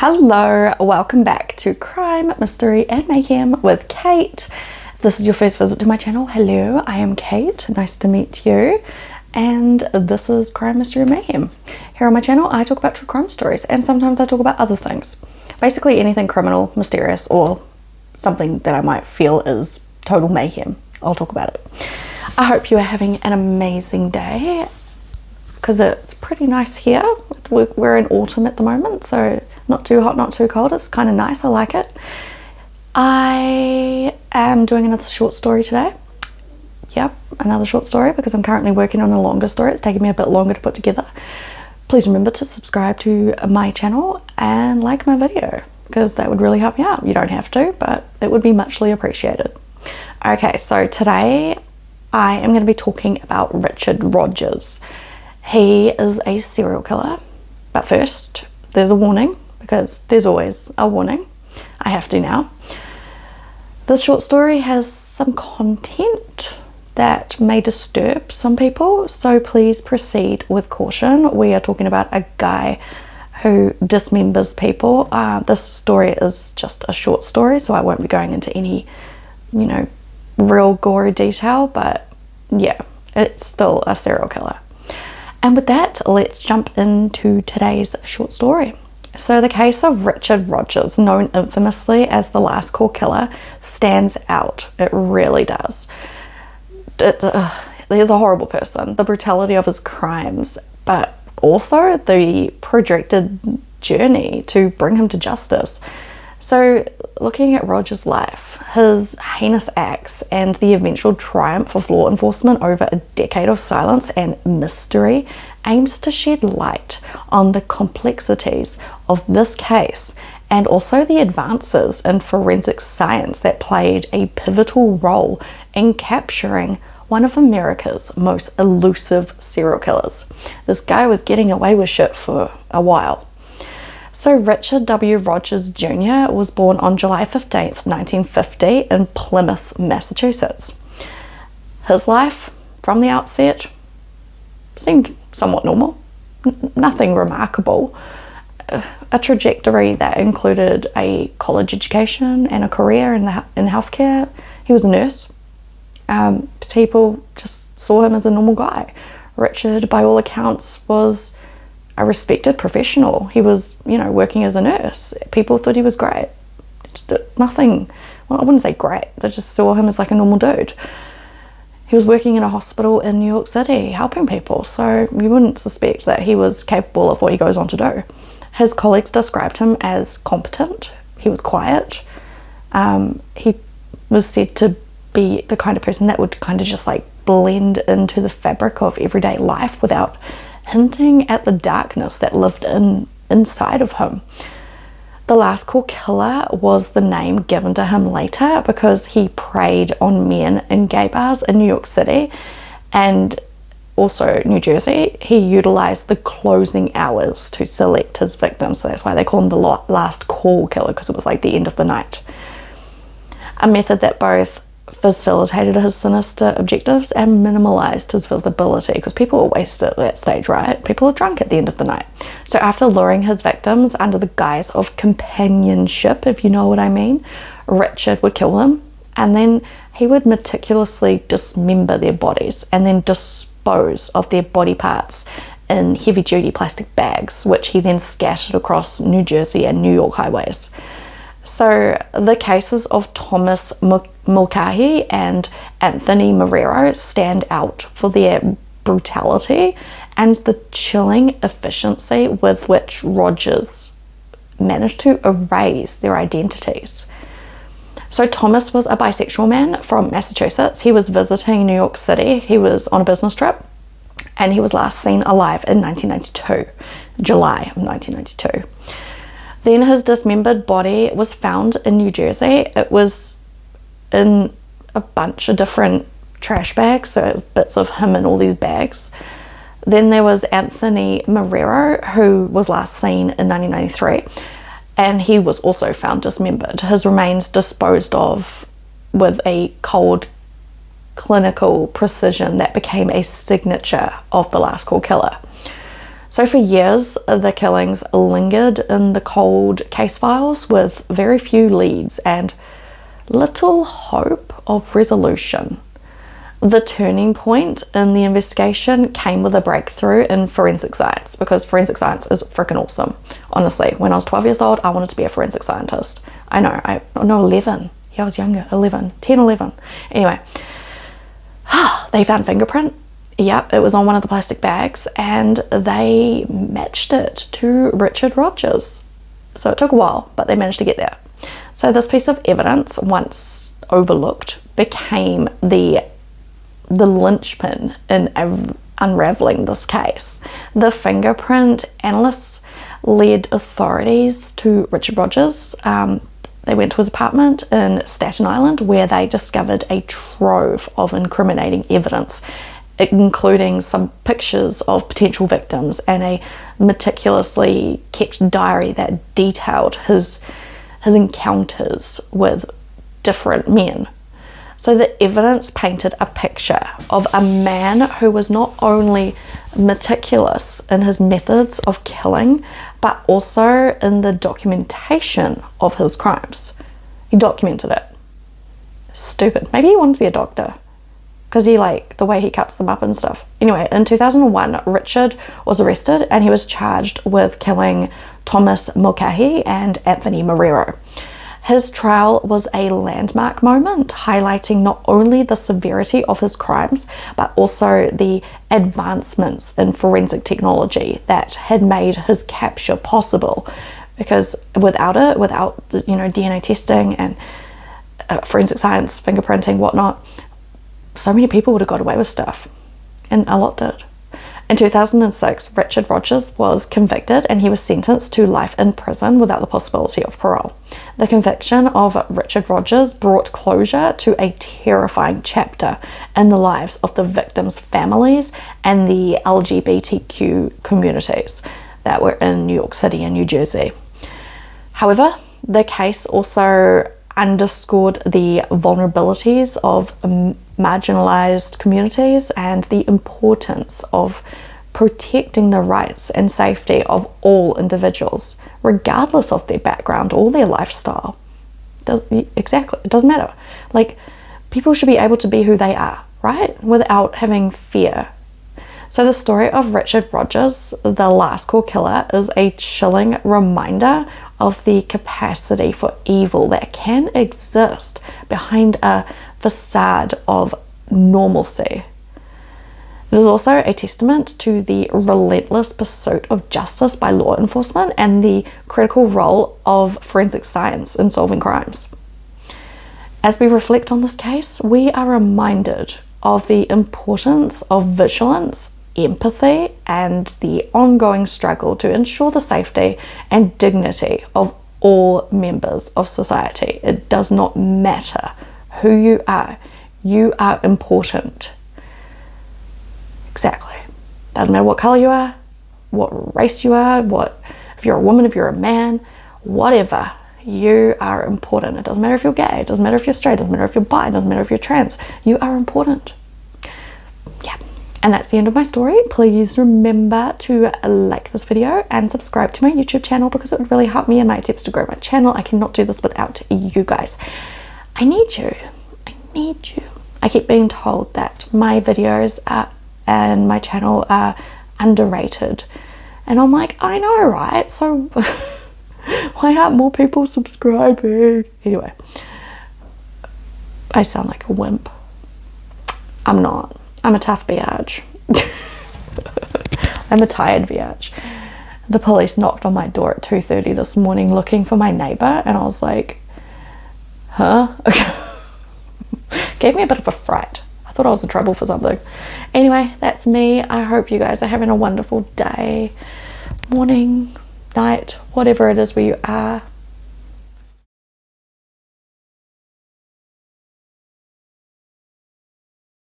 Hello, welcome back to Crime, Mystery and Mayhem with Kate. If this is your first visit to my channel, hello, I am Kate, nice to meet you. And this is Crime, Mystery and Mayhem. Here on my channel I talk about true crime stories and sometimes I talk about other things. Basically anything criminal, mysterious, or something that I might feel is total mayhem. I'll talk about it. I hope you are having an amazing day because it's pretty nice here. We're in autumn at the moment, so not too hot, not too cold. It's kind of nice. I like it. I am doing another short story today. Yep, another short story because I'm currently working on a longer story. It's taking me a bit longer to put together. Please remember to subscribe to my channel and like my video because that would really help me out. You don't have to, but it would be muchly appreciated. Okay, so today I am going to be talking about Richard Rogers. He is a serial killer, but first there's a warning because there's always a warning. I have to now. This short story has some content that may disturb some people, so please proceed with caution. We are talking about a guy who dismembers people. This story is just a short story, so I won't be going into any, real gory detail, but yeah, it's still a serial killer. And with that, let's jump into today's short story. So the case of Richard Rogers, known infamously as the Last Call Killer, stands out. It really does. He's a horrible person. The brutality of his crimes, but also the projected journey to bring him to justice. So looking at Rogers' life, his heinous acts and the eventual triumph of law enforcement over a decade of silence and mystery aims to shed light on the complexities of this case and also the advances in forensic science that played a pivotal role in capturing one of America's most elusive serial killers. This guy was getting away with shit for a while. So Richard W. Rogers Jr. was born on July 15th, 1950 in Plymouth, Massachusetts. His life, from the outset, seemed somewhat normal. Nothing remarkable. A trajectory that included a college education and a career in healthcare. He was a nurse. People just saw him as a normal guy. Richard, by all accounts, was a respected professional. He was, working as a nurse. People thought he was great. Nothing, well, I wouldn't say great. They just saw him as like a normal dude. He was working in a hospital in New York City, helping people. So you wouldn't suspect that he was capable of what he goes on to do. His colleagues described him as competent. He was quiet. He was said to be the kind of person that would kind of just like blend into the fabric of everyday life without hinting at the darkness that lived inside of him. The Last Call Killer was the name given to him later because he preyed on men in gay bars in New York City and also New Jersey. He utilized the closing hours to select his victims, so that's why they call him the Last Call Killer, because it was like the end of the night. A method that both facilitated his sinister objectives and minimalized his visibility, because people are wasted at that stage, right? People are drunk at the end of the night. So after luring his victims under the guise of companionship, if you know what I mean, Richard would kill them and then he would meticulously dismember their bodies and then dispose of their body parts in heavy-duty plastic bags, which he then scattered across New Jersey and New York highways. So the cases of Thomas Mulcahy and Anthony Marrero stand out for their brutality and the chilling efficiency with which Rogers managed to erase their identities. So Thomas was a bisexual man from Massachusetts. He was visiting New York City. He was on a business trip and he was last seen alive in 1992, July of 1992. Then his dismembered body was found in New Jersey. It was in a bunch of different trash bags, so it was bits of him in all these bags. Then there was Anthony Marrero, who was last seen in 1993, and he was also found dismembered. His remains disposed of with a cold, clinical precision that became a signature of the Last Call Killer. So for years, the killings lingered in the cold case files with very few leads and little hope of resolution. The turning point in the investigation came with a breakthrough in forensic science, because forensic science is freaking awesome. Honestly, when I was 12 years old, I wanted to be a forensic scientist. I know, 11. Yeah, I was younger, 10, 11. Anyway, they found fingerprint. Yep, it was on one of the plastic bags, and they matched it to Richard Rogers. So it took a while, but they managed to get there. So this piece of evidence, once overlooked, became the linchpin in unraveling this case. The fingerprint analysts led authorities to Richard Rogers. They went to his apartment in Staten Island, where they discovered a trove of incriminating evidence, including some pictures of potential victims and a meticulously kept diary that detailed his encounters with different men. So the evidence painted a picture of a man who was not only meticulous in his methods of killing, but also in the documentation of his crimes. He documented it. Stupid. Maybe he wanted to be a doctor, because he the way he cuts them up and stuff. Anyway, in 2001, Richard was arrested and he was charged with killing Thomas Mulcahy and Anthony Marrero. His trial was a landmark moment, highlighting not only the severity of his crimes, but also the advancements in forensic technology that had made his capture possible. Because without DNA testing and forensic science, fingerprinting, whatnot, so many people would have got away with stuff, and a lot did. In 2006, Richard Rogers was convicted and he was sentenced to life in prison without the possibility of parole. The conviction of Richard Rogers brought closure to a terrifying chapter in the lives of the victims' families and the LGBTQ communities that were in New York City and New Jersey. However, the case also underscored the vulnerabilities of marginalized communities and the importance of protecting the rights and safety of all individuals, regardless of their background or their lifestyle. Exactly, it doesn't matter. People should be able to be who they are, right? Without having fear. So the story of Richard Rogers, the last call killer, is a chilling reminder of the capacity for evil that can exist behind a facade of normalcy. It is also a testament to the relentless pursuit of justice by law enforcement and the critical role of forensic science in solving crimes. As we reflect on this case, we are reminded of the importance of vigilance, empathy, and the ongoing struggle to ensure the safety and dignity of all members of society. It does not matter who you are important. Exactly. Doesn't matter what color you are, what race you are, if you're a woman, if you're a man, whatever, you are important. It doesn't matter if you're gay, it doesn't matter if you're straight, it doesn't matter if you're bi, it doesn't matter if you're trans. You are important. Yeah. And that's the end of my story. Please remember to like this video and subscribe to my YouTube channel, because it would really help me in my attempts to grow my channel. I cannot do this without you guys. I need you. I keep being told that my videos and my channel are underrated. And I'm like, I know, right? So why aren't more people subscribing? Anyway, I sound like a wimp. I'm not. I'm a tough biatch. I'm a tired biatch. The police knocked on my door at 2:30 this morning looking for my neighbor, and I was like, huh? Gave me a bit of a fright. I thought I was in trouble for something. Anyway, that's me. I hope you guys are having a wonderful day, morning, night, whatever it is where you are.